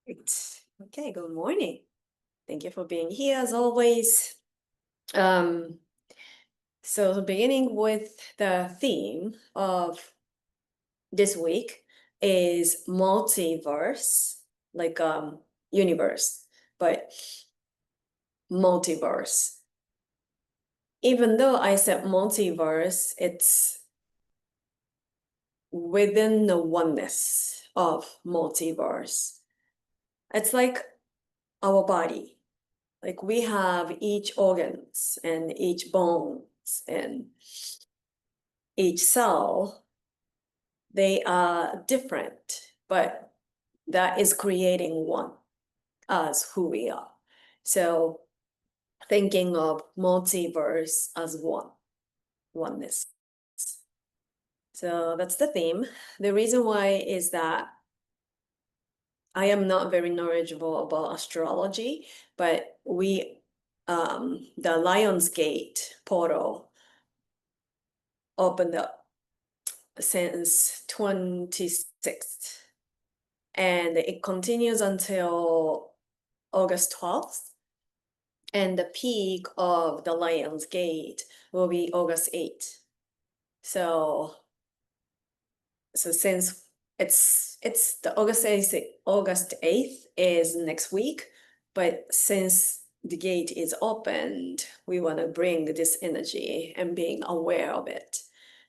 Great. Okay, good morning. Thank you for being here as always. So beginning with the theme of this week is multiverse, like universe, but multiverse. Even though I said multiverse, it's within the oneness of multiverse. It's like our body. Like we have each organs and each bones and each cell, they are different, but that is creating one as who we are. So thinking of multiverse as oneness. So that's the theme. The reason why is that I am not very knowledgeable about astrology, but the Lion's Gate portal opened up since 26th, and it continues until August 12th, and the peak of the Lion's Gate will be August 8th. So since it's the August 8th is next week, but since the gate is opened, we want to bring this energy and being aware of it.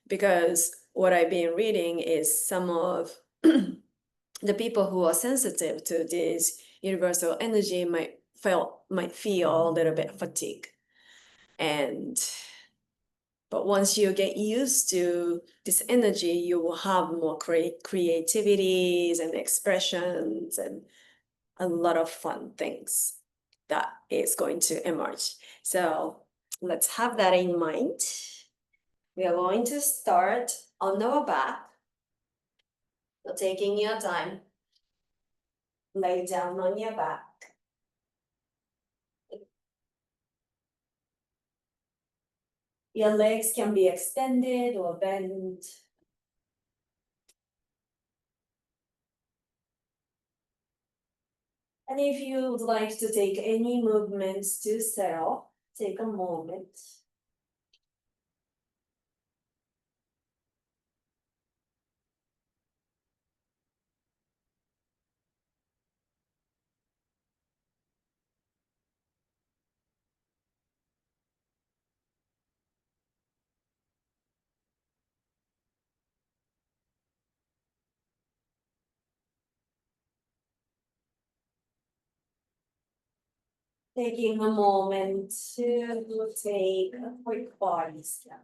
Because what I've been reading is some of the people who are sensitive to this universal energy might feel a little bit fatigued. But once you get used to this energy, you will have more creativities and expressions and a lot of fun things that is going to emerge. So let's have that in mind. We are going to start on our back. So taking your time, lay down on your back. Your legs can be extended or bent. And if you would like to take any movements to settle, take a moment. Taking a moment to take a quick body scan.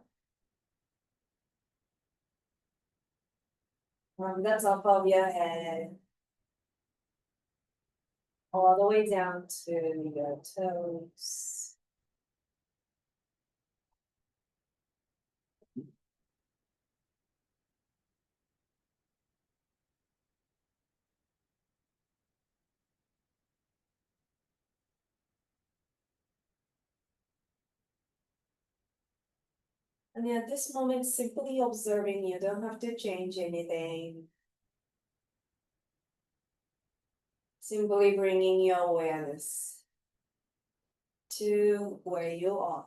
From the top of your head, all the way down to your toes. And at this moment, simply observing, you don't have to change anything. Simply bringing your awareness to where you are.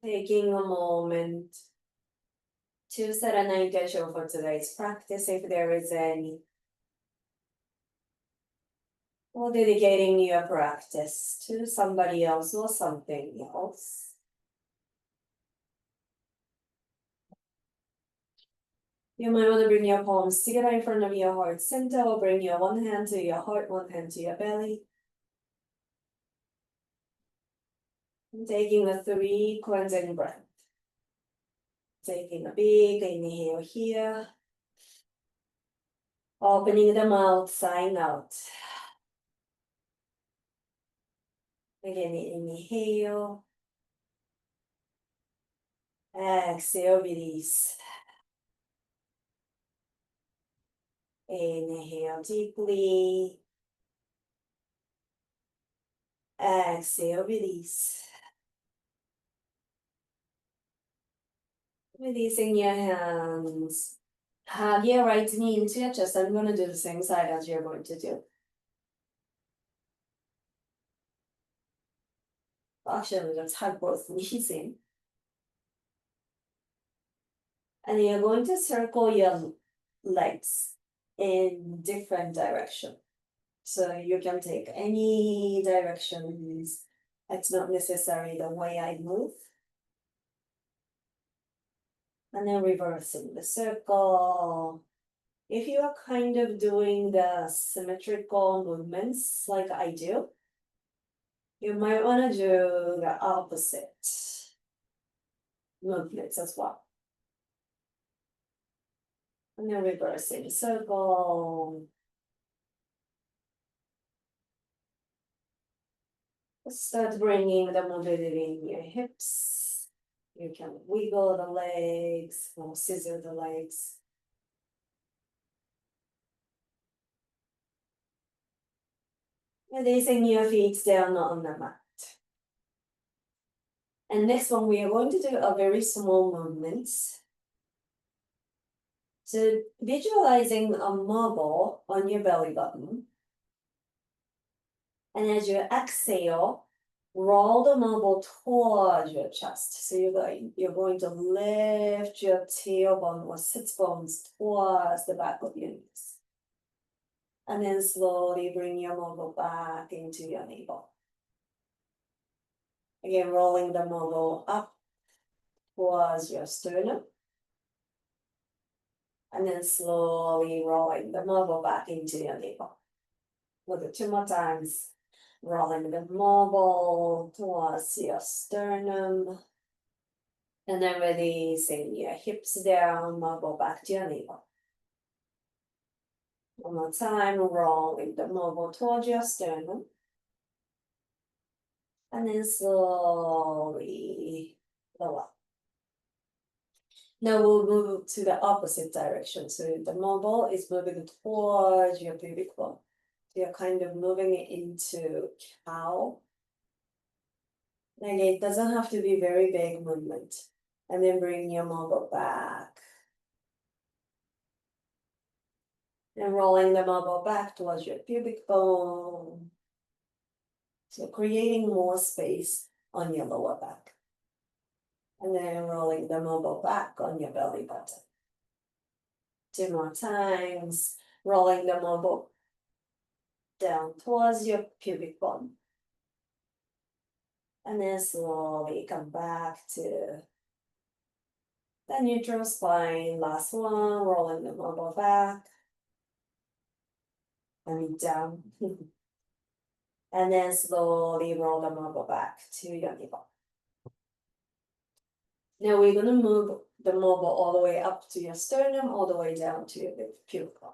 Taking a moment to set an intention for today's practice, if there is any. Or dedicating your practice to somebody else or something else. You might want to bring your palms together in front of your heart center, or bring your one hand to your heart, one hand to your belly. And taking a 3 cleansing breath. Taking a big inhale here. Opening the mouth, sighing out. Again, inhale. Exhale, release. Inhale deeply. Exhale, release. Releasing your hands. Hug your right knee into your chest. I'm going to do the same side as you're going to do. Actually, let's hug both knees in. And you're going to circle your legs in different directions. So you can take any directions. It's not necessarily the way I move. And then reversing the circle. If you are kind of doing the symmetrical movements like I do, you might want to do the opposite movements as well. And then reversing circle. Start bringing the mobility in your hips. You can wiggle the legs or scissor the legs. Releasing your feet down on the mat. And next one, we are going to do a very small movement. So visualizing a marble on your belly button. And as you exhale, roll the marble towards your chest. So you're going to lift your tailbone or sits bones towards the back of your knees. And then slowly bring your marble back into your navel. Again, rolling the marble up towards your sternum. And then slowly rolling the marble back into your navel. We'll do 2 more times. Rolling the marble towards your sternum. And then releasing your hips down, marble back to your navel. 1 more time, rolling the marble towards your sternum. And then slowly lower. Now we'll move to the opposite direction. So the marble is moving towards your pubic bone. So you're kind of moving it into cow. Like it doesn't have to be very big movement. And then bring your marble back. And rolling the marble back towards your pubic bone. So creating more space on your lower back. And then rolling the marble back on your belly button. 2 more times. Rolling the marble down towards your pubic bone. And then slowly come back to the neutral spine. Last one, rolling the marble back. And down. And then slowly roll the marble back to your navel. Now we're going to move the marble all the way up to your sternum, all the way down to your pubic bone.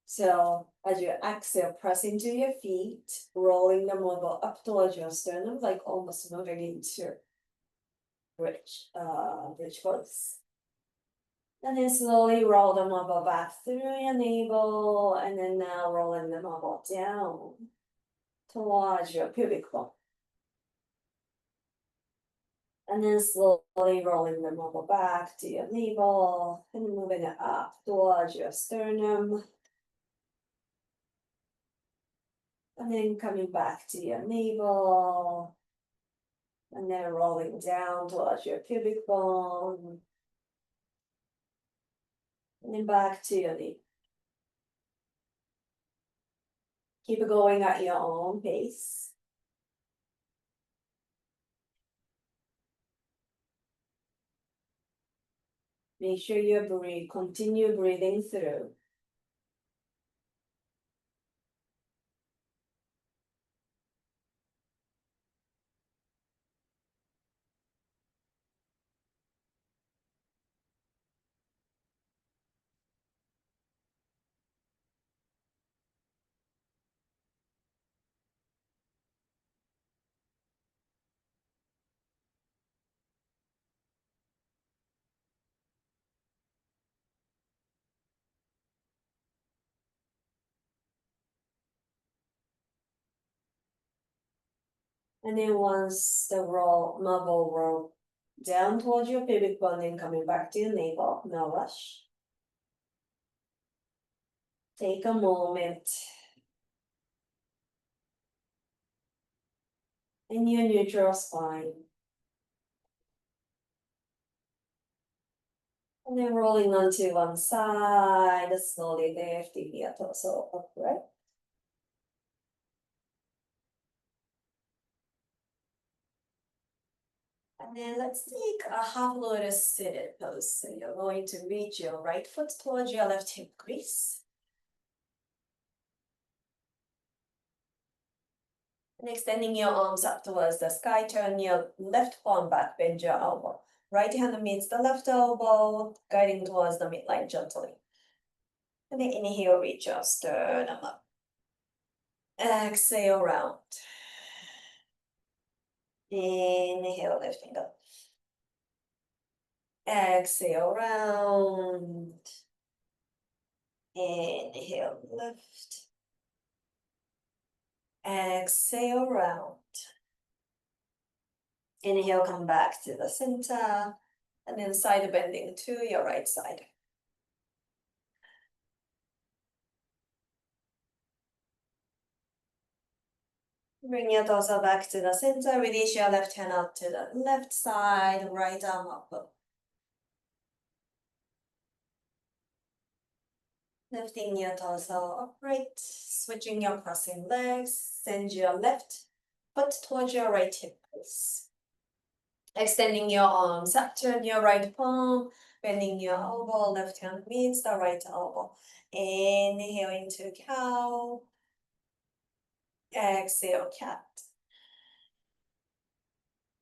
So as you exhale, press into your feet, rolling the marble up towards your sternum, like almost moving into bridge pose. And then slowly roll the marble back through your navel, and then now rolling the marble down towards your pubic bone. And then slowly rolling the marble back to your navel and moving it up towards your sternum. And then coming back to your navel. And then rolling down towards your pubic bone. And then back to your navel. Keep it going at your own pace. Make sure you continue breathing through. And then once the marble roll down towards your pubic bone and coming back to your navel, no rush. Take a moment in your neutral spine. And then rolling onto one side, slowly lifting your torso upright. And then let's take a half lotus seated pose. So you're going to reach your right foot towards your left hip crease. And extending your arms up towards the sky, turn your left palm back, bend your elbow. Right hand meets the left elbow, guiding towards the midline gently. And then inhale, reach your sternum up. Exhale, round. Inhale, lifting up. Exhale, round. Inhale, lift. Exhale, round. Inhale, come back to the center. And then side bending to your right side. Bring your torso back to the center. Release your left hand out to the left side. Right arm up. Lifting your torso upright. Switching your crossing legs. Send your left foot towards your right hip crease. Extending your arms up, turn your right palm, bending your elbow, left hand meets the right elbow. Inhale into cow. Exhale, cat.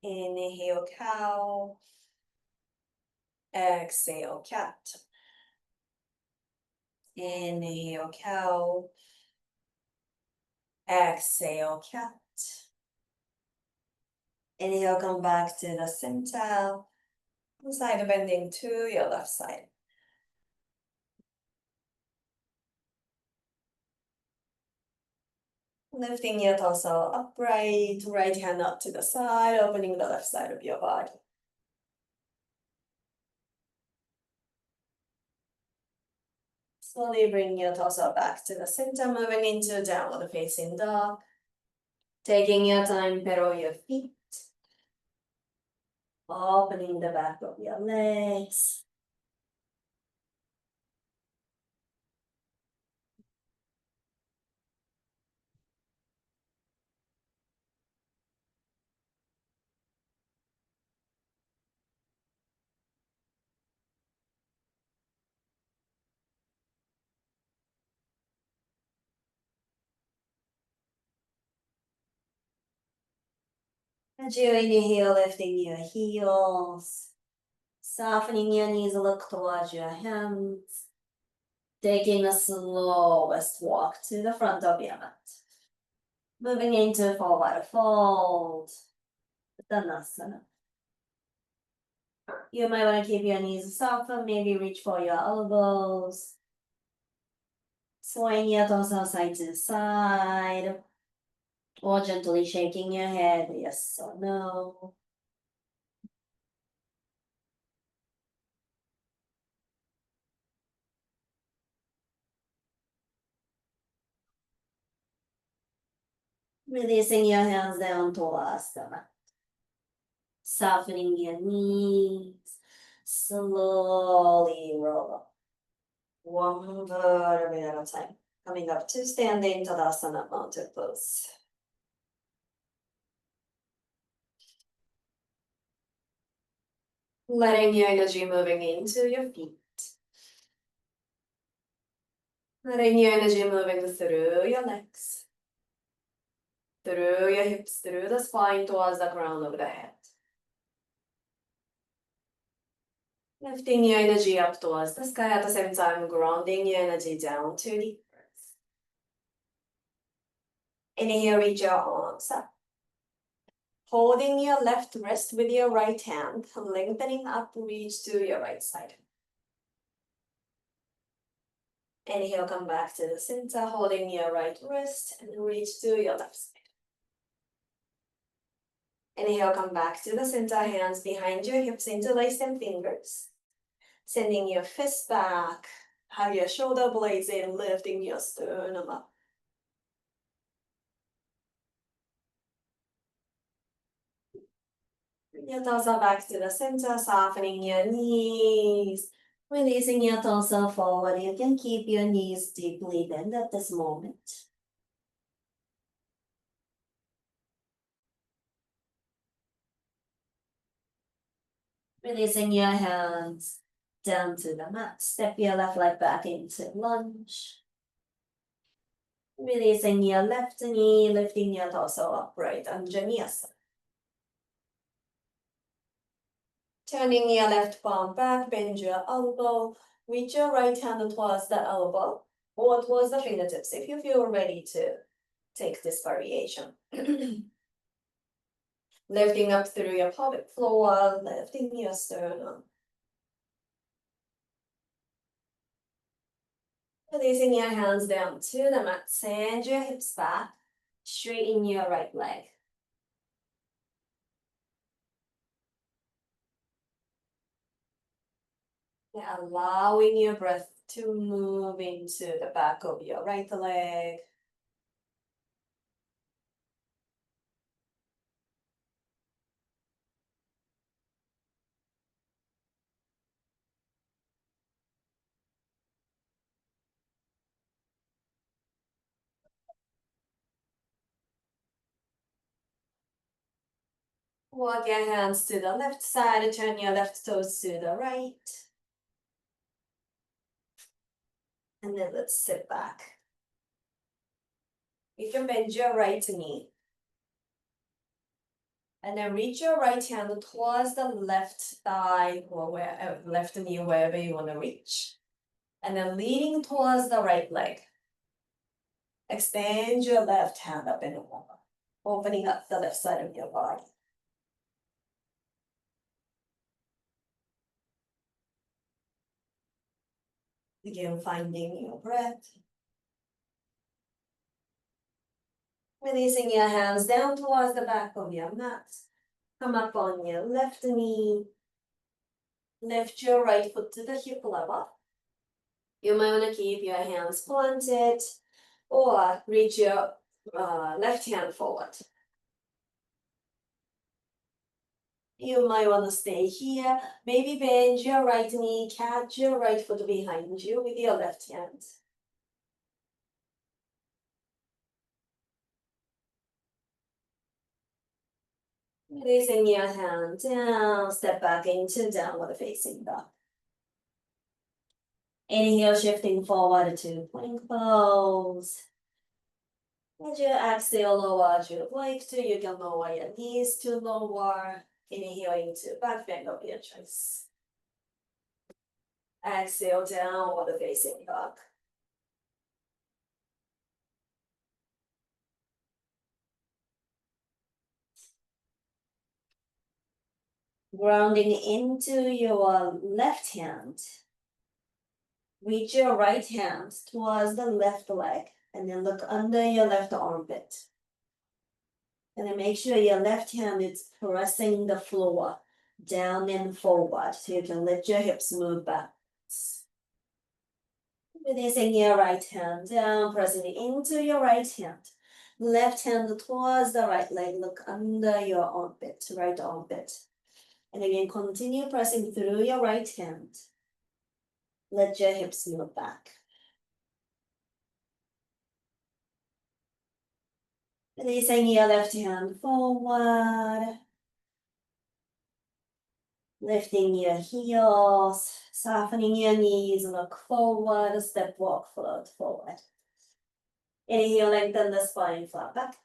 Inhale, cow. Exhale, cat. Inhale, cow. Exhale, cat. Inhale, come back to the center. Side bending to your left side. Lifting your torso upright, right hand up to the side, opening the left side of your body. Slowly bring your torso back to the center, moving into downward facing dog. Taking your time, pedal your feet. Opening the back of your legs. As you inhale, lifting your heels. Softening your knees, look towards your hands. Taking a slowest walk to the front of your mat. Moving into forward fold. Uttanasana. You might want to keep your knees softer, maybe reach for your elbows. Swaying your torso side to side. Or gently shaking your head, yes or no. Releasing your hands down towards the mat. Softening your knees. Slowly roll up. One vertebrae at a time. Coming up to standing Tadasana mountain pose. Letting your energy moving into your feet. Letting your energy moving through your legs. Through your hips, through the spine towards the crown of the head. Lifting your energy up towards the sky at the same time, grounding your energy down to the earth. Inhale, reach your arms up. Holding your left wrist with your right hand, lengthening up, reach to your right side. Inhale, come back to the center, holding your right wrist and reach to your left side. Inhale, come back to the center, hands behind your hips, interlace them fingers. Sending your fist back, have your shoulder blades in, lifting your sternum up. Bring your torso back to the center, softening your knees. Releasing your torso forward. You can keep your knees deeply bent at this moment. Releasing your hands down to the mat. Step your left leg back into lunge. Releasing your left knee, lifting your torso upright underneath. Turning your left palm back, bend your elbow, reach your right hand towards the elbow or towards the fingertips if you feel ready to take this variation. Lifting up through your pelvic floor, lifting your sternum. Releasing your hands down to the mat, send your hips back, straighten your right leg. Now allowing your breath to move into the back of your right leg. Walk your hands to the left side, turn your left toes to the right. And then let's sit back. You can bend your right knee. And then reach your right hand towards the left thigh or left knee, wherever you want to reach. And then leaning towards the right leg. Extend your left hand up and over, opening up the left side of your body. Again, finding your breath. Releasing your hands down towards the back of your mat. Come up on your left knee. Lift your right foot to the hip level. You might want to keep your hands planted or reach your left hand forward. You might want to stay here. Maybe bend your right knee, catch your right foot behind you with your left hand. Releasing your hand down, step back into downward facing dog. Inhale, shifting forward to plank pose. As you exhale, lower as you'd like to. You can lower your knees to lower. Inhale into back bend of your choice. Exhale, downward facing dog. Grounding into your left hand. Reach your right hand towards the left leg and then look under your left armpit. And then make sure your left hand is pressing the floor down and forward so you can let your hips move back. Releasing your right hand down, pressing into your right hand. Left hand towards the right leg, look under your armpit, right armpit. And again, continue pressing through your right hand. Let your hips move back. Releasing your left hand forward. Lifting your heels, softening your knees, look forward, step, walk, float forward. Inhale, lengthen the spine, flat back.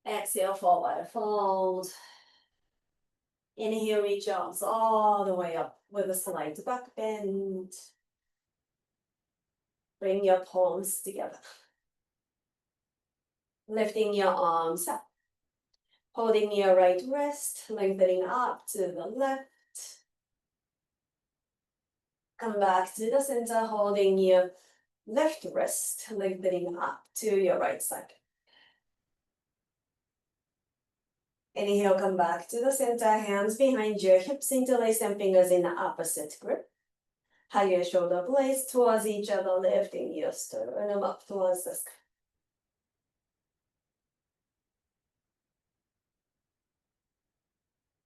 Exhale, forward fold. Inhale, reach arms all the way up with a slight back bend. Bring your palms together. Lifting your arms up. Holding your right wrist, lengthening up to the left. Come back to the center, holding your left wrist, lengthening up to your right side. Inhale, come back to the center, hands behind you, hips interlace and fingers in the opposite grip. Hug your shoulder blades towards each other, lifting your sternum up towards the sky.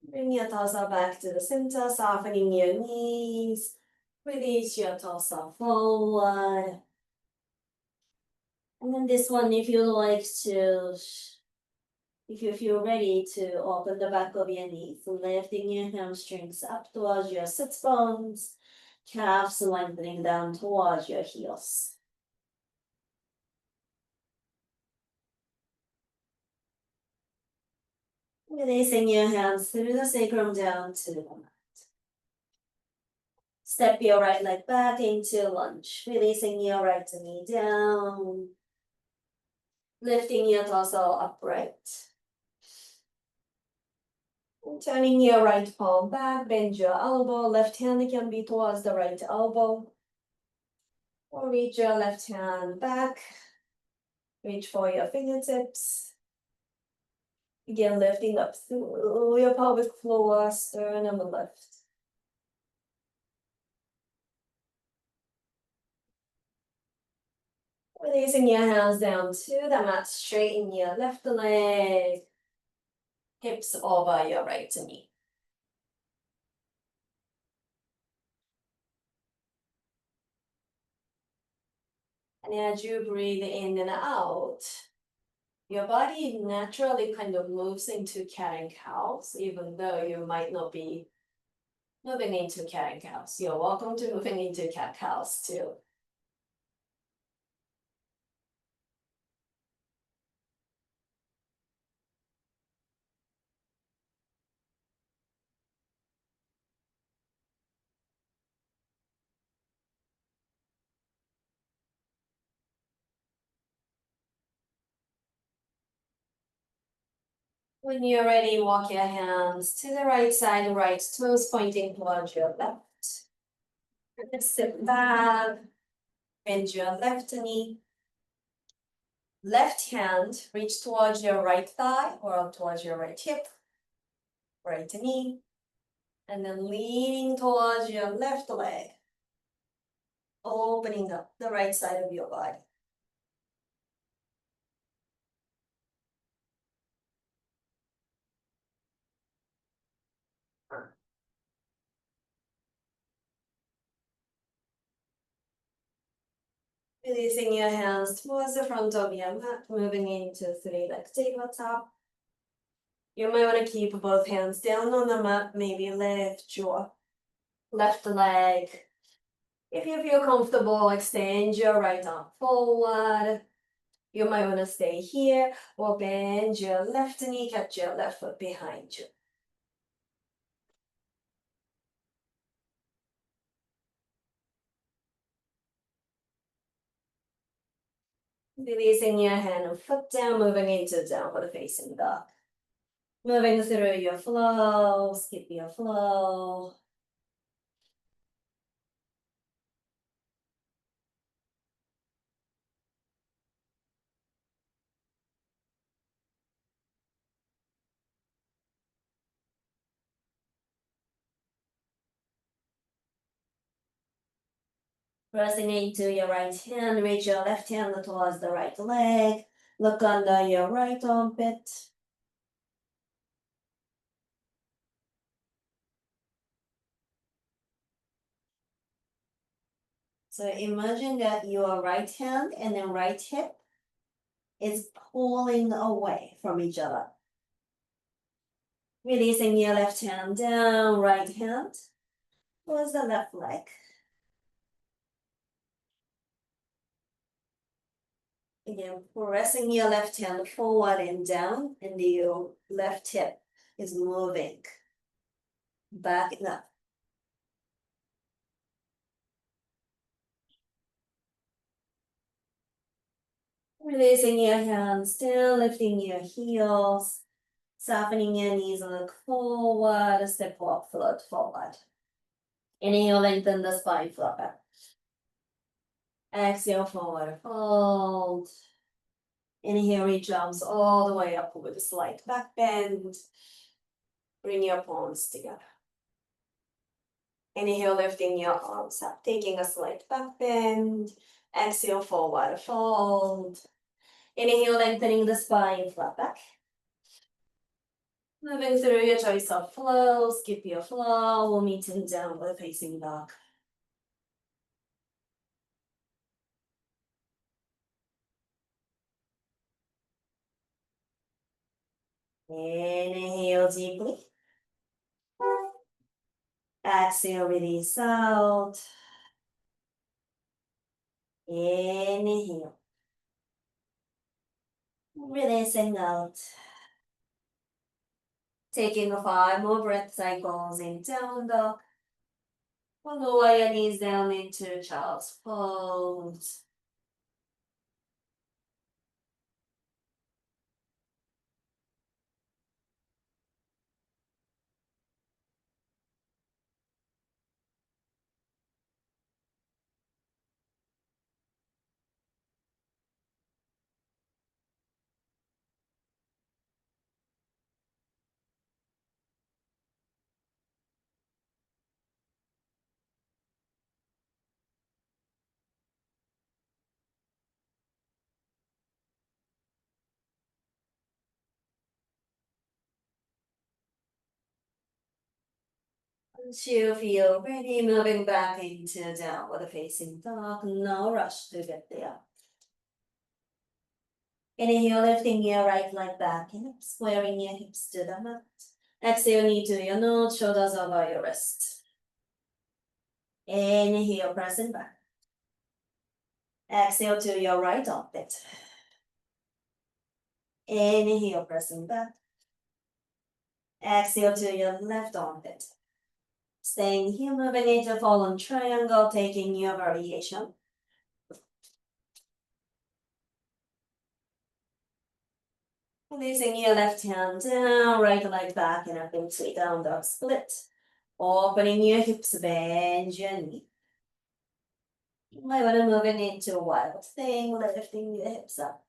Bring your torso back to the center, softening your knees. Release your torso forward. And then this one, if you like to, if you feel ready to open the back of your knees, lifting your hamstrings up towards your sits bones, calves lengthening down towards your heels. Releasing your hands through the sacrum down to the mat. Step your right leg back into lunge, releasing your right knee down. Lifting your torso upright. And turning your right palm back, bend your elbow, left hand can be towards the right elbow. Or reach your left hand back. Reach for your fingertips. Again, lifting up through your pelvic floor, sternum lift. Releasing your hands down to the mat, straighten your left leg, hips over your right knee. And as you breathe in and out, your body naturally kind of moves into cat and cows, even though you might not be moving into cat and cows. You're welcome to moving into cat cows too. When you're ready, walk your hands to the right side, right toes pointing towards your left. And sit back, bend your left knee. Left hand, reach towards your right thigh or towards your right hip, right knee. And then leaning towards your left leg, opening up the right side of your body. Releasing your hands towards the front of your mat, moving into three-leg tabletop. You might want to keep both hands down on the mat, maybe lift your left leg. If you feel comfortable, extend your right arm forward. You might want to stay here or bend your left knee, catch your left foot behind you. Releasing your hand and foot down, moving into downward facing dog. Moving through your flow, skip your flow. Pressing into your right hand, reach your left hand towards the right leg. Look under your right armpit. So imagine that your right hand and then right hip is pulling away from each other. Releasing your left hand down, right hand towards the left leg. Again, pressing your left hand forward and down, and your left hip is moving back and up. Releasing your hands down, lifting your heels, softening your knees, look forward, step up, float forward. Inhale, lengthen the spine, float back. Exhale, forward fold. Inhale, reach arms all the way up with a slight back bend. Bring your palms together. Inhale, lifting your arms up, taking a slight back bend. Exhale, forward fold. Inhale, lengthening the spine, flat back. Moving through your choice of flow, skip your flow, we'll meet in downward facing dog. Inhale deeply. Exhale, release out. Inhale. Releasing out. Taking 5 more breath cycles in down dog. We'll lower your knees down into child's pose. Once you feel ready, moving back into downward facing dog. No rush to get there. Inhale, lifting your right leg back and up, squaring your hips to the mat. Exhale, knee to your nose, shoulders over your wrist. Inhale, pressing back. Exhale to your right armpit. Inhale, pressing back. Exhale to your left armpit. Staying here, moving into fallen triangle, taking your variation. Releasing your left hand down, right leg back and up into down dog split. Opening your hips, bend your knee. You might want to move it into a wild thing, lifting your hips up.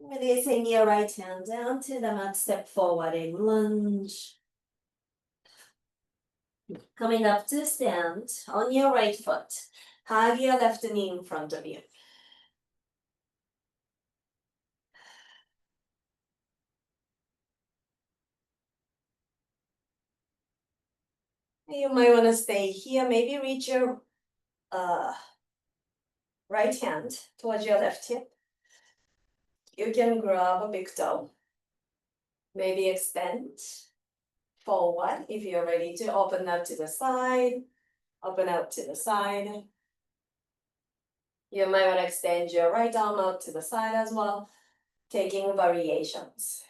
Releasing your right hand down to the mat, step forward in lunge. Coming up to stand on your right foot. Hug your left knee in front of you. You might want to stay here, maybe reach your right hand towards your left hip. You can grab a big toe. Maybe extend forward if you're ready to open up to the side. Open out to the side. You might want to extend your right arm out to the side as well, taking variations.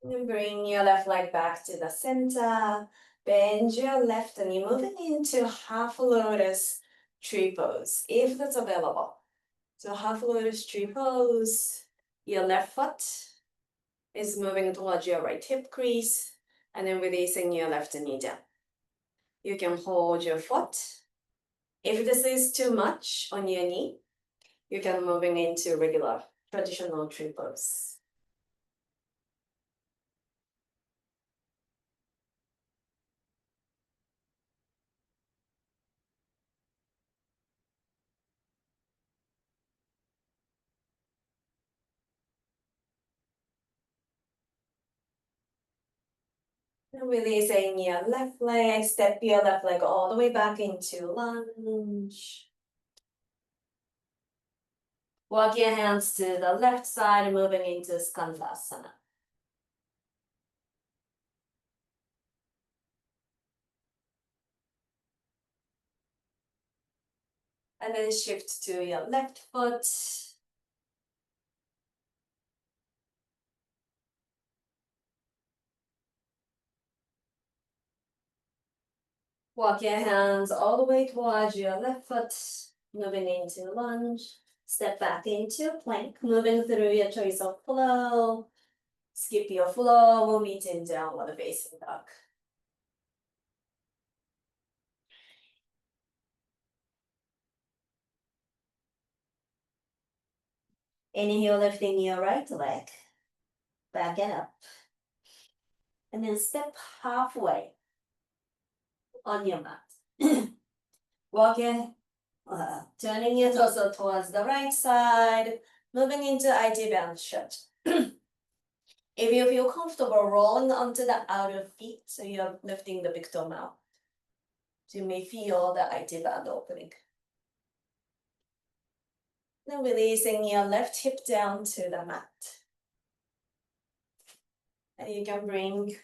And bring your left leg back to the center. Bend your left knee, moving into half lotus tree pose, if that's available. So half lotus tree pose, your left foot is moving towards your right hip crease, and then releasing your left knee down. You can hold your foot. If this is too much on your knee, you can moving into regular traditional tree pose. Releasing your left leg, step your left leg all the way back into lunge. Walk your hands to the left side, moving into Skandasana. And then shift to your left foot. Walk your hands all the way towards your left foot, moving into lunge. Step back into plank, moving through your choice of flow. Skip your flow, meeting downward facing dog. Inhale, lifting your right leg. Back it up. And then step halfway on your mat. Walking, turning your torso towards the right side, moving into IT band stretch. If you feel comfortable rolling onto the outer feet, so you're lifting the big toe out, so you may feel the IT band opening. Then releasing your left hip down to the mat. And you can bring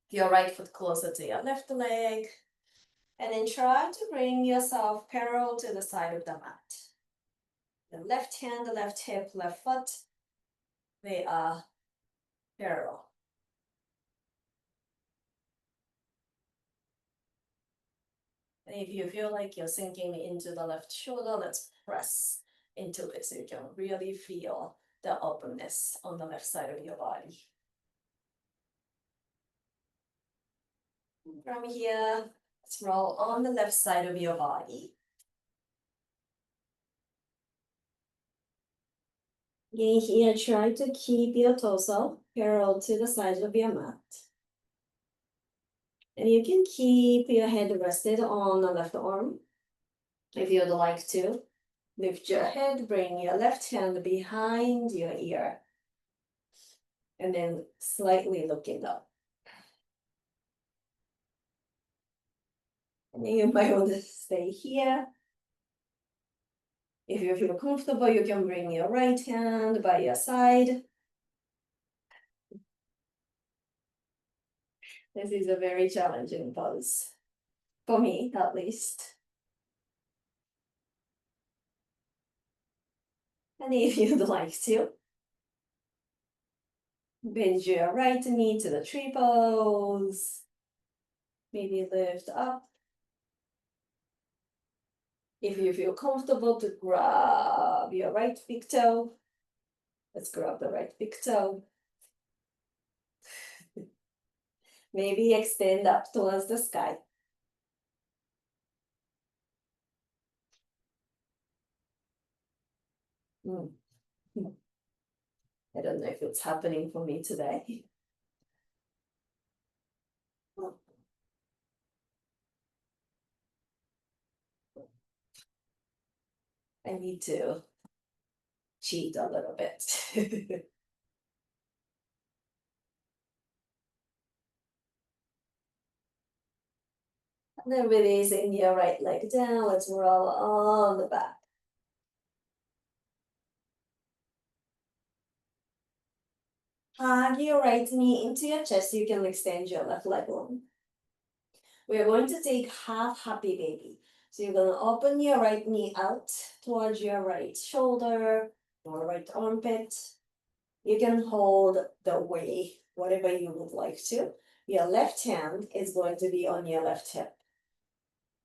your right foot closer to your left leg. And then try to bring yourself parallel to the side of the mat. The left hand, the left hip, left foot, they are parallel. And if you feel like you're sinking into the left shoulder, let's press into it so you can really feel the openness on the left side of your body. From here, let's roll on the left side of your body. Again, here, try to keep your torso parallel to the sides of your mat. And you can keep your head rested on the left arm. If you'd like to, lift your head, bring your left hand behind your ear. And then slightly looking up. And then you might want to stay here. If you feel comfortable, you can bring your right hand by your side. This is a very challenging pose, for me at least. And if you'd like to, bend your right knee to the tree pose. Maybe lift up. If you feel comfortable to grab your right big toe, let's grab the right big toe. Maybe extend up towards the sky. I don't know if it's happening for me today. I need to cheat a little bit. And then releasing your right leg down, let's roll on the back. Hug your right knee into your chest, you can extend your left leg long. We are going to take half happy baby. So you're gonna open your right knee out towards your right shoulder or right armpit. You can hold the way, whatever you would like to. Your left hand is going to be on your left hip.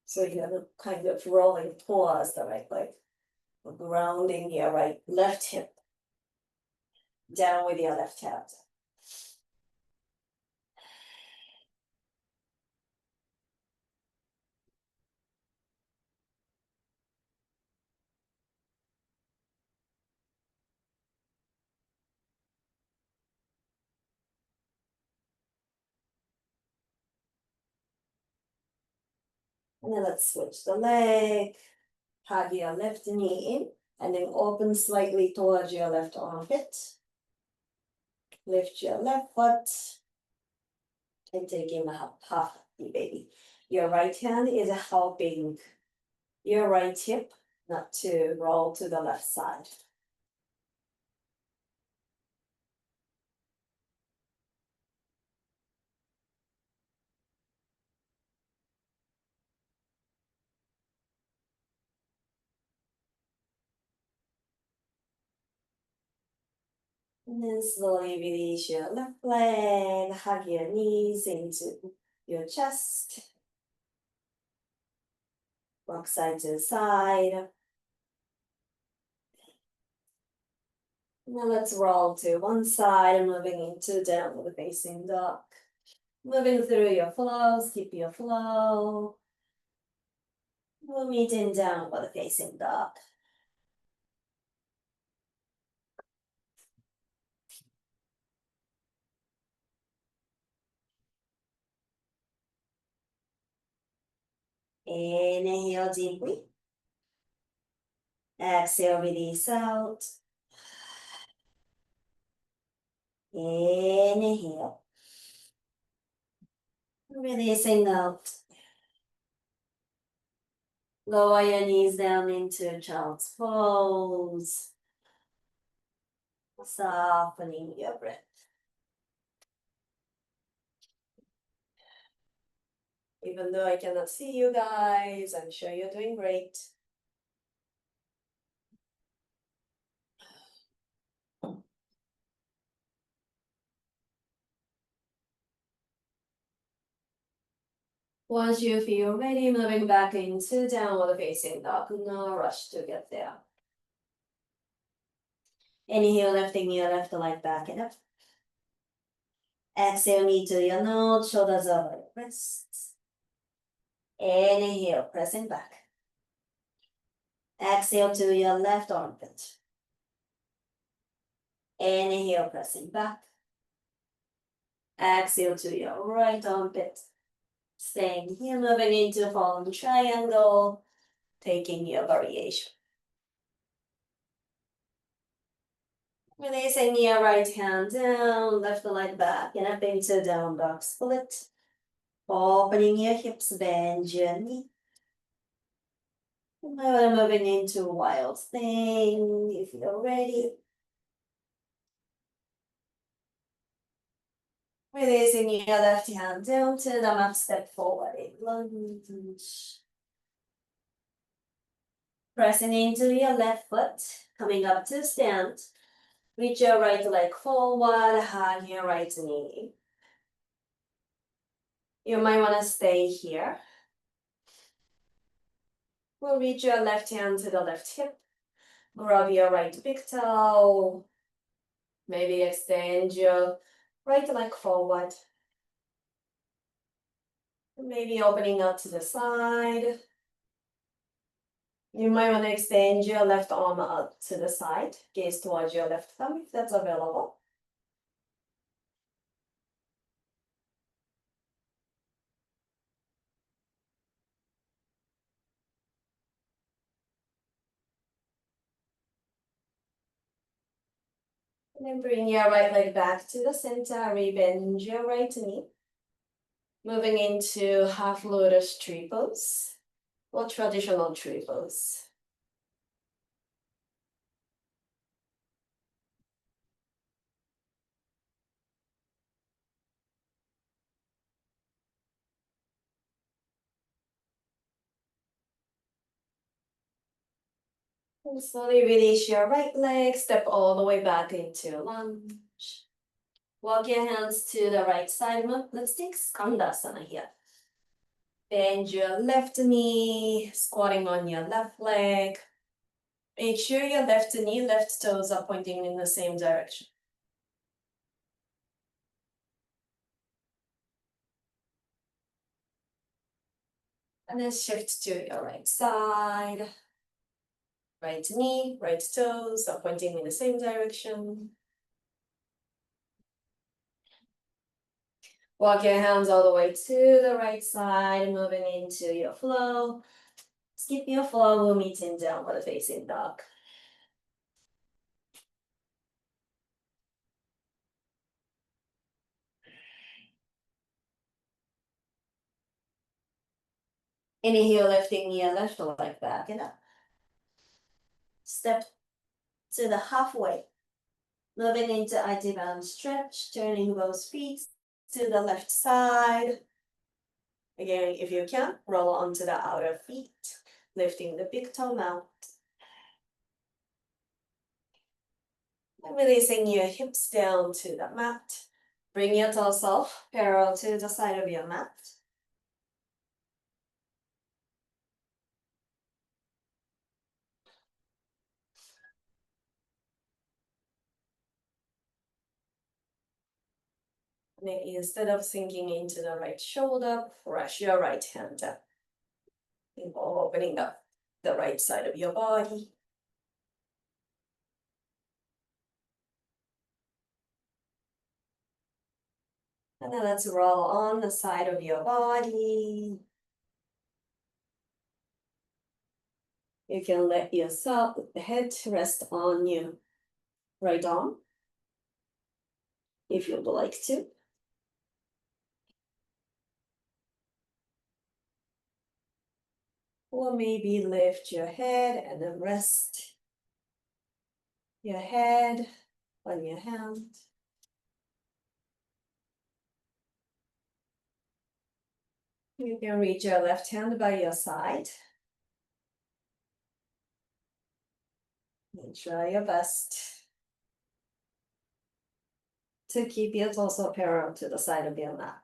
So you're kind of rolling towards the right leg, grounding your left hip down with your left hand. And then let's switch the leg. Hug your left knee in, and then open slightly towards your left armpit. Lift your left foot, and take in a half baby. Your right hand is helping your right hip not to roll to the left side. And then slowly release your left leg, hug your knees into your chest. Rock side to side. Now let's roll to one side and moving into downward facing dog. Moving through your flows, keep your flow. We'll meet in downward facing dog. Inhale deeply. Exhale, release out. Inhale. Releasing out. Lower your knees down into child's pose. Softening your breath. Even though I cannot see you guys, I'm sure you're doing great. Once you feel ready, moving back into downward facing dog. No rush to get there. Inhale, lifting your left leg back and up. Exhale, knee to your nose, shoulders over your wrists. Inhale, pressing back. Exhale to your left armpit. Inhale, pressing back. Exhale to your right armpit. Staying here, moving into fallen triangle, taking your variation. Releasing your right hand down, left leg back, and up into down dog split. Opening your hips, bend your knee. Now we're moving into wild thing, if you're ready. Releasing your left hand down to the mat, step forward in lunge. Pressing into your left foot, coming up to stand. Reach your right leg forward, hug your right knee. You might want to stay here. We'll reach your left hand to the left hip. Grab your right big toe. Maybe extend your right leg forward. Maybe opening out to the side. You might want to extend your left arm out to the side. Gaze towards your left thumb if that's available. And then bring your right leg back to the center. Rebend your right knee. Moving into half lotus tree pose or traditional tree pose. And slowly release your right leg, step all the way back into lunge. Walk your hands to the right side. Let's take Skandasana here. Bend your left knee, squatting on your left leg. Make sure your left knee, left toes are pointing in the same direction. And then shift to your right side. Right knee, right toes are pointing in the same direction. Walk your hands all the way to the right side, moving into your flow. Skip your flow, we'll meet in downward facing dog. Inhale, lifting your left leg back and up. Step to the halfway. Moving into IT bound stretch, turning both feet to the left side. Again, if you can, roll onto the outer feet, lifting the big toe out. And releasing your hips down to the mat. Bring your torso parallel to the side of your mat. And instead of sinking into the right shoulder, press your right hand up. And opening up the right side of your body. And then let's roll on the side of your body. You can let yourself, the head rest on your right arm, if you'd like to. Or maybe lift your head and then rest your head on your hand. You can reach your left hand by your side. And try your best to keep your torso parallel to the side of your mat.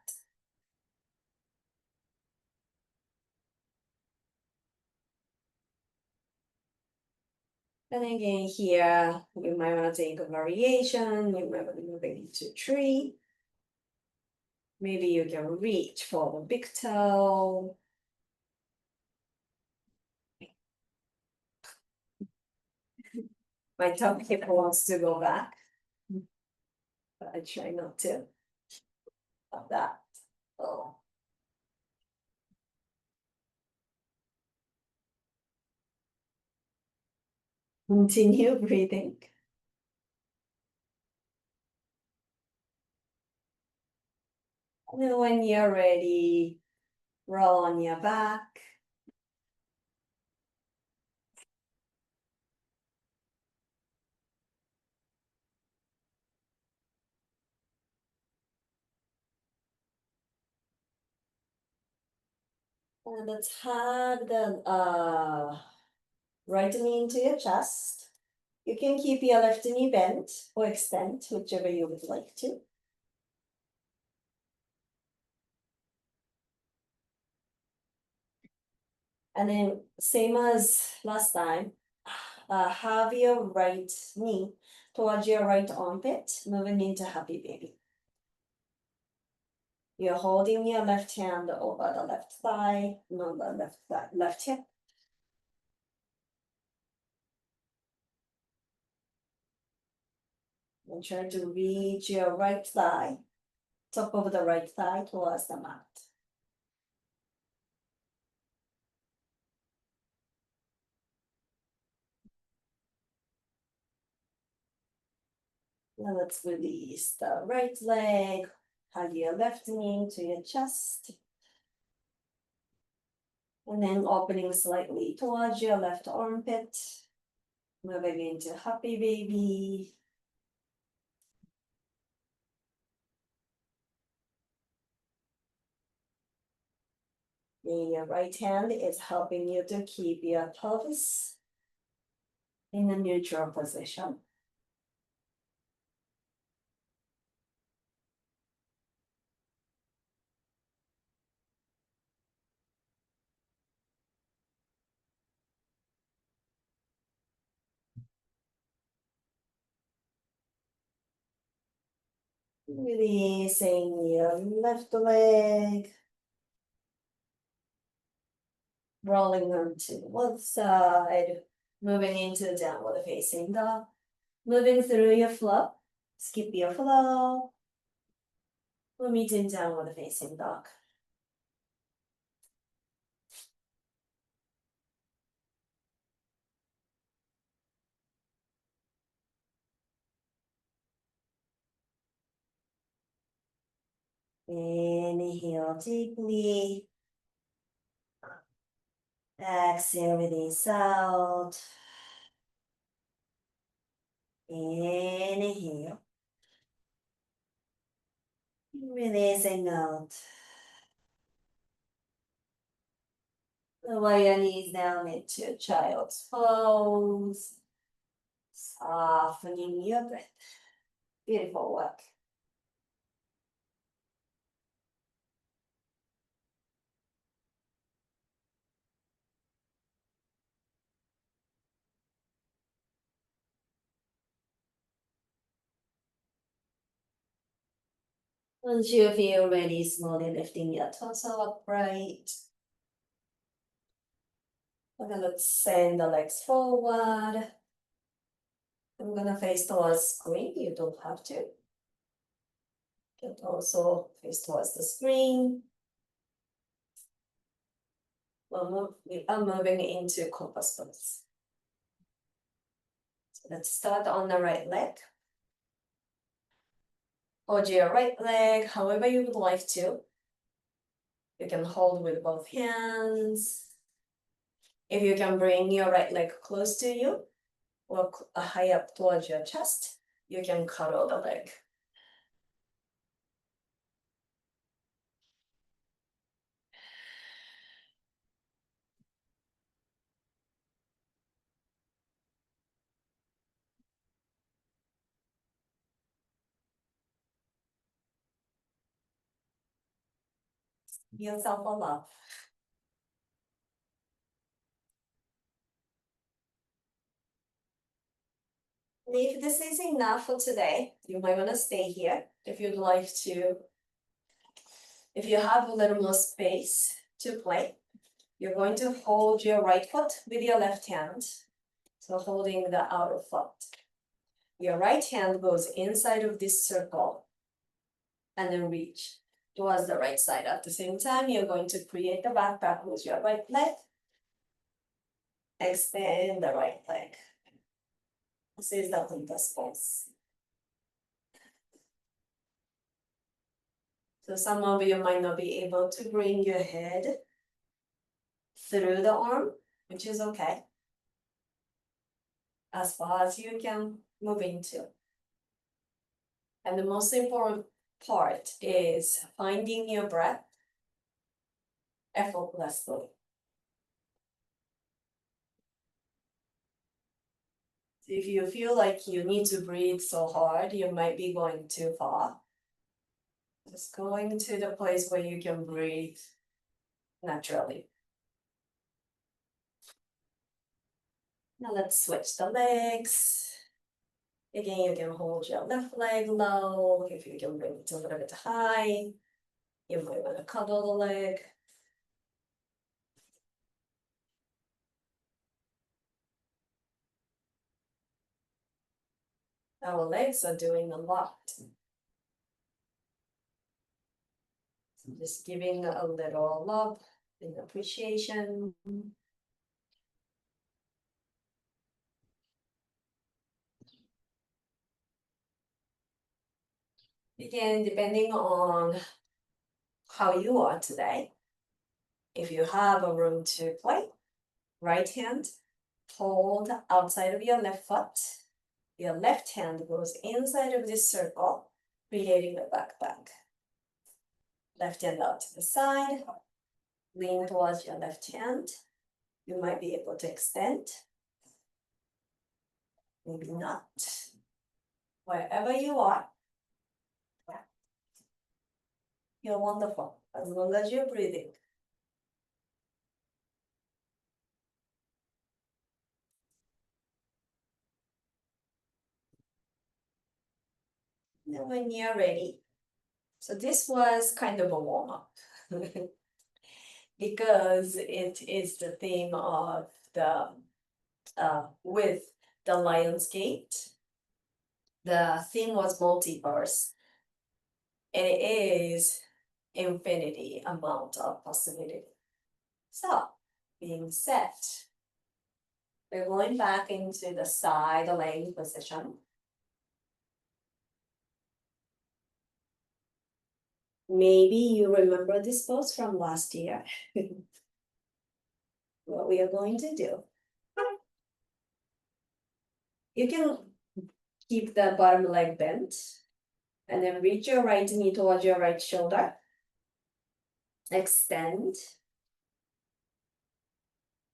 And again here, you might want to take a variation. You might want to move into tree. Maybe you can reach for the big toe. My top hip wants to go back, but I try not to. Like that. Oh. Continue breathing. And then when you're ready, roll on your back. And let's hug the right knee into your chest. You can keep your left knee bent or extend, whichever you would like to. And then same as last time, have your right knee towards your right armpit, moving into happy baby. You're holding your left hand over the left thigh, no, the left thigh, left hip. And try to reach your right thigh, top of the right thigh towards the mat. Now let's release the right leg, hug your left knee to your chest. And then opening slightly towards your left armpit. Moving into happy baby. Your right hand is helping you to keep your pelvis in a neutral position. Releasing your left leg. Rolling onto one side. Moving into downward facing dog. Moving through your flow. Skip your flow. We're meeting downward facing dog. Inhale deeply. Exhale, release out. Inhale. Releasing out. Lower your knees down into child's pose. Softening your breath. Beautiful work. Once you feel ready, slowly lifting your torso upright. We're gonna send the legs forward. I'm gonna face towards screen. You don't have to. You can also face towards the screen. We are moving into compass pose. So let's start on the right leg. Hold your right leg however you would like to. You can hold with both hands. If you can bring your right leg close to you or high up towards your chest, you can cuddle the leg. Give yourself a love. If this is enough for today, you might want to stay here if you'd like to. If you have a little more space to play, you're going to hold your right foot with your left hand. So holding the outer foot. Your right hand goes inside of this circle and then reach towards the right side. At the same time, you're going to create the backpack with your right leg. Extend the right leg. This is the compass pose. So some of you might not be able to bring your head through the arm, which is okay. As far as you can move into. And the most important part is finding your breath effortlessly. If you feel like you need to breathe so hard, you might be going too far. Just going to the place where you can breathe naturally. Now let's switch the legs. Again, you can hold your left leg low. If you can bring it a little bit high, you might want to cuddle the leg. Our legs are doing a lot. Just giving a little love and appreciation. Again, depending on how you are today, if you have a room to play, right hand, hold outside of your left foot. Your left hand goes inside of this circle, creating a backpack. Left hand out to the side, lean towards your left hand. You might be able to extend, maybe not. Wherever you are, you're wonderful, as long as you're breathing. Now when you're ready, so this was kind of a warm-up because it is the theme of the with the Lion's Gate. The theme was multiverse, and it is infinity amount of possibility. So, being set, we're going back into the side laying position. Maybe you remember this pose from last year. What we are going to do. You can keep the bottom leg bent and then reach your right knee towards your right shoulder. Extend.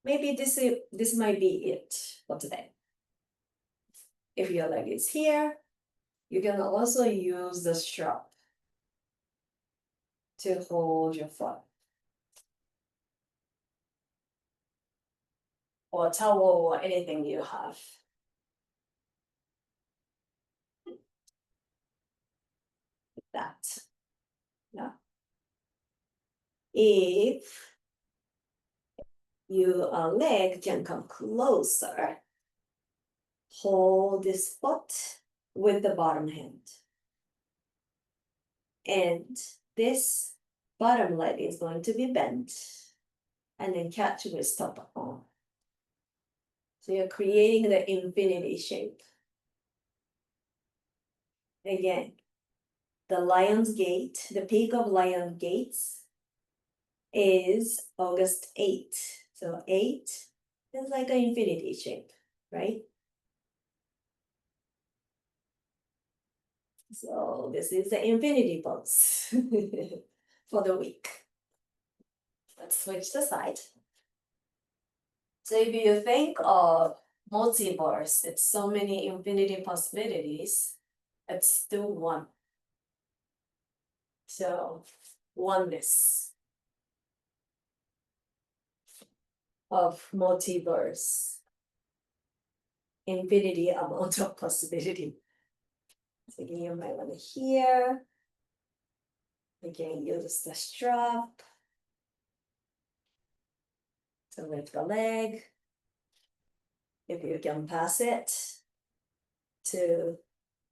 Maybe this might be it for today. If your leg is here, you can also use the strap to hold your foot. Or towel or anything you have. Like that. Now, if your leg can come closer, hold this foot with the bottom hand. And this bottom leg is going to be bent. And then catch with top arm. So you're creating the infinity shape. Again, the Lion's Gate, the peak of Lion Gates is August 8. So 8 is like an infinity shape, right? So this is the infinity pose for the week. Let's switch the side. So if you think of multiverse, it's so many infinity possibilities, it's still one. So oneness of multiverse, infinity amount of possibility. So you might want to hear. Again, use the strap to lift the leg. If you can pass it to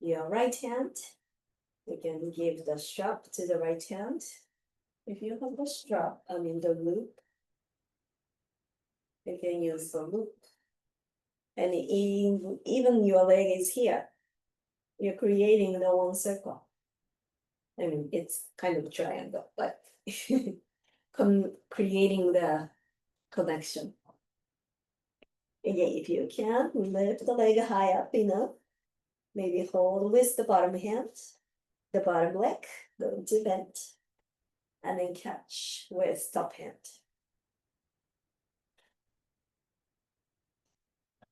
your right hand, you can give the strap to the right hand. If you have the strap, the loop, you can use the loop. And even your leg is here. You're creating the one circle. It's kind of triangle, but creating the connection. Again, if you can, lift the leg high up enough. Maybe hold with the bottom hand, the bottom leg, going to bend, and then catch with top hand.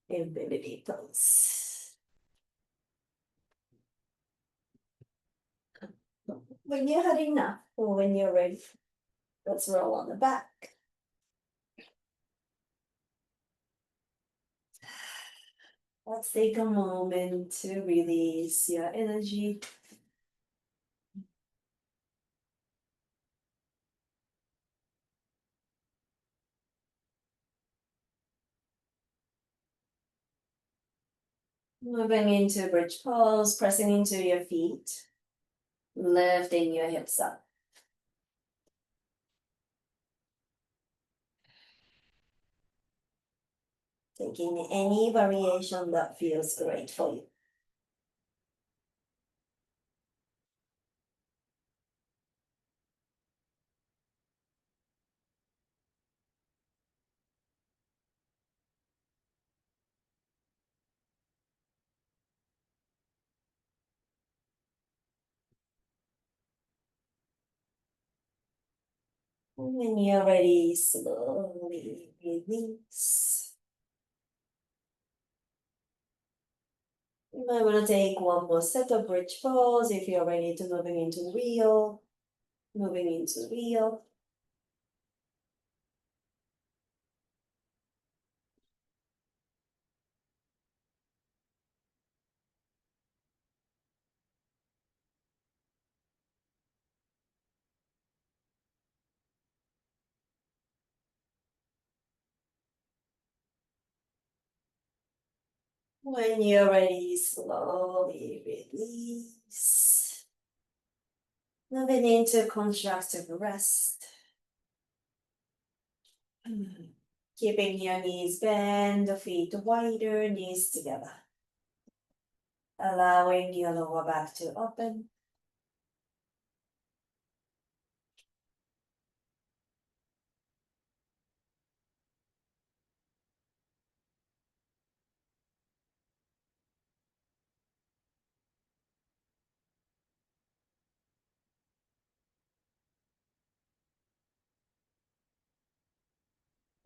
Infinity pose. When you're had enough, or when you're ready, let's roll on the back. Let's take a moment to release your energy. Moving into bridge pose, pressing into your feet, lifting your hips up. Taking any variation that feels great for you. And when you're ready, slowly release. You might want to take one more set of bridge pose if you're ready to moving into real. Moving into real. When you're ready, slowly release. Moving into constructive rest. Keeping your knees bent, the feet wider, knees together. Allowing your lower back to open.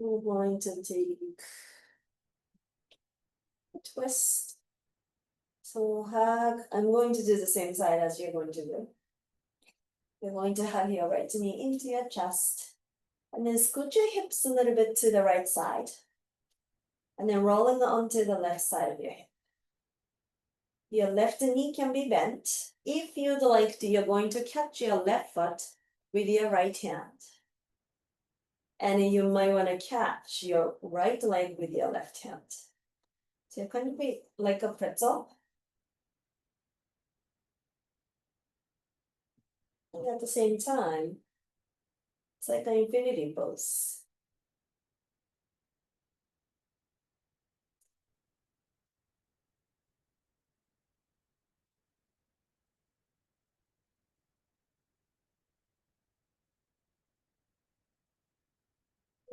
We're going to take a twist. So hug. I'm going to do the same side as you're going to do. You're going to hug your right knee into your chest. And then scoot your hips a little bit to the right side. And then rolling onto the left side of your hip. Your left knee can be bent. If you'd like to, you're going to catch your left foot with your right hand. And you might want to catch your right leg with your left hand. So you're going to be like a pretzel. And at the same time, it's like an infinity pose.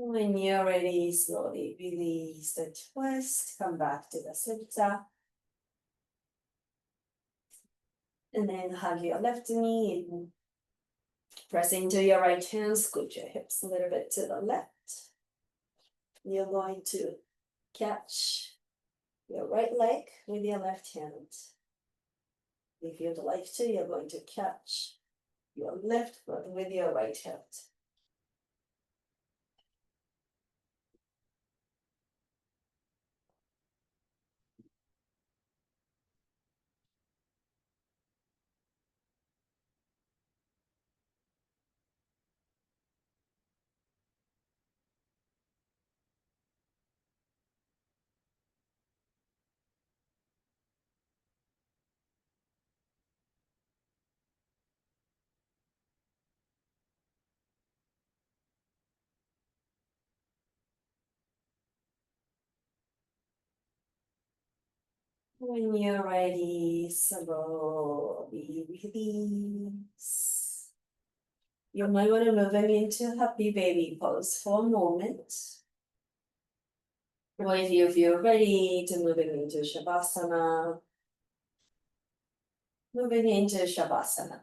When you're ready, slowly release the twist, come back to the center. And then hug your left knee and press into your right hand, scoot your hips a little bit to the left. You're going to catch your right leg with your left hand. If you'd like to, you're going to catch your left foot with your right hand. When you're ready, slowly release. You might want to move into happy baby pose for a moment. Or if you feel ready to moving into Shavasana, moving into Shavasana.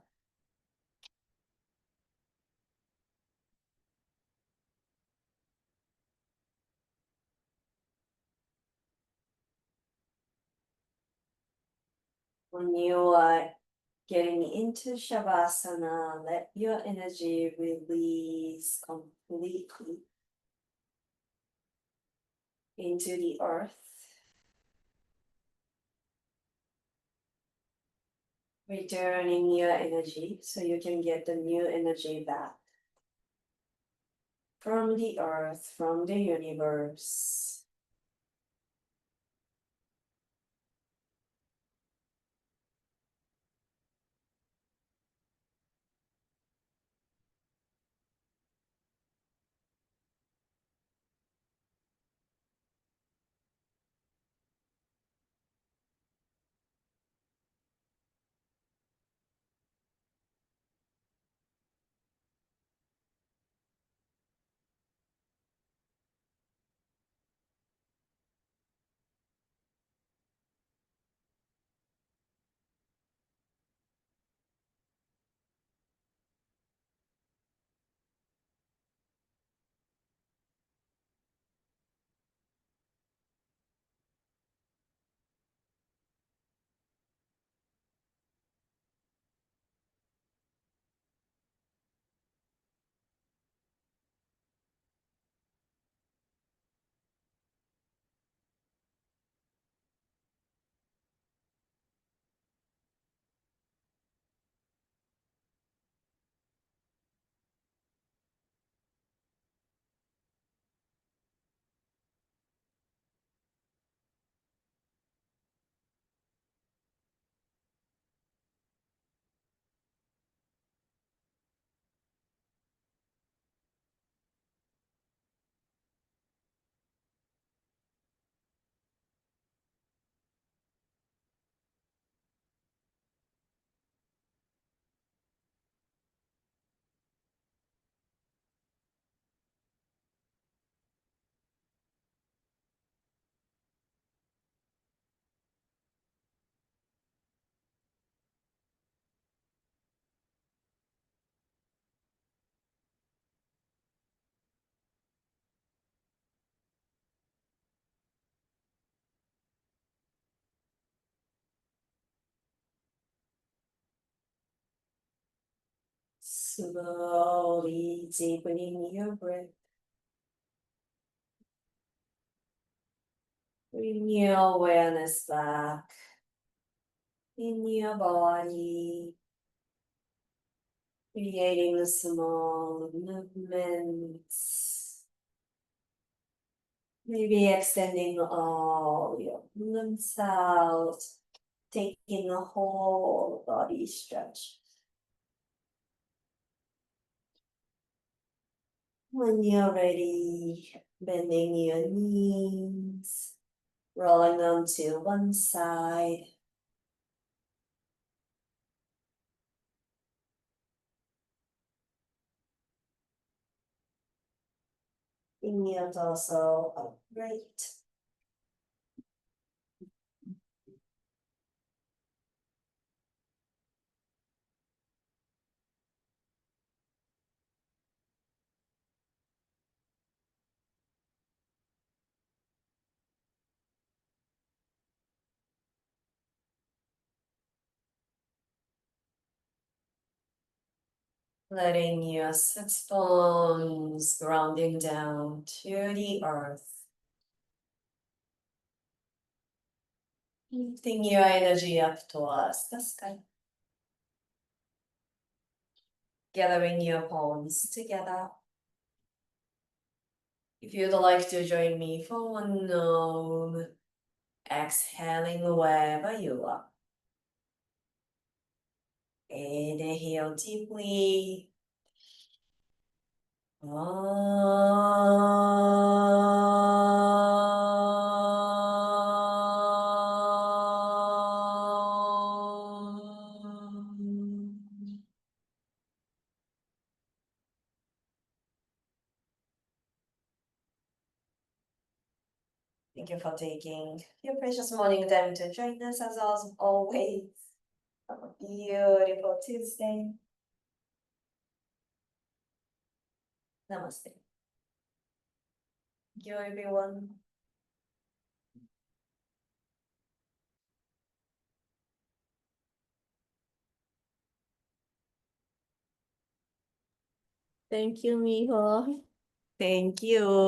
When you are getting into Shavasana, let your energy release completely into the earth. Returning your energy so you can get the new energy back from the earth, from the universe. Slowly deepening your breath. Bring your awareness back in your body, creating small movements. Maybe extending all your limbs out, taking a whole body stretch. When you're ready, bending your knees, rolling them to one side. Bring your torso upright. Letting your sits bones grounding down to the earth. Lifting your energy up towards the sky. Gathering your palms together. If you'd like to join me for one Om, exhaling wherever you are. Inhale deeply. Thank you for taking your precious morning time to join us as always. Have a beautiful Tuesday. Namaste. Thank you, everyone. Thank you, Miho. Thank you.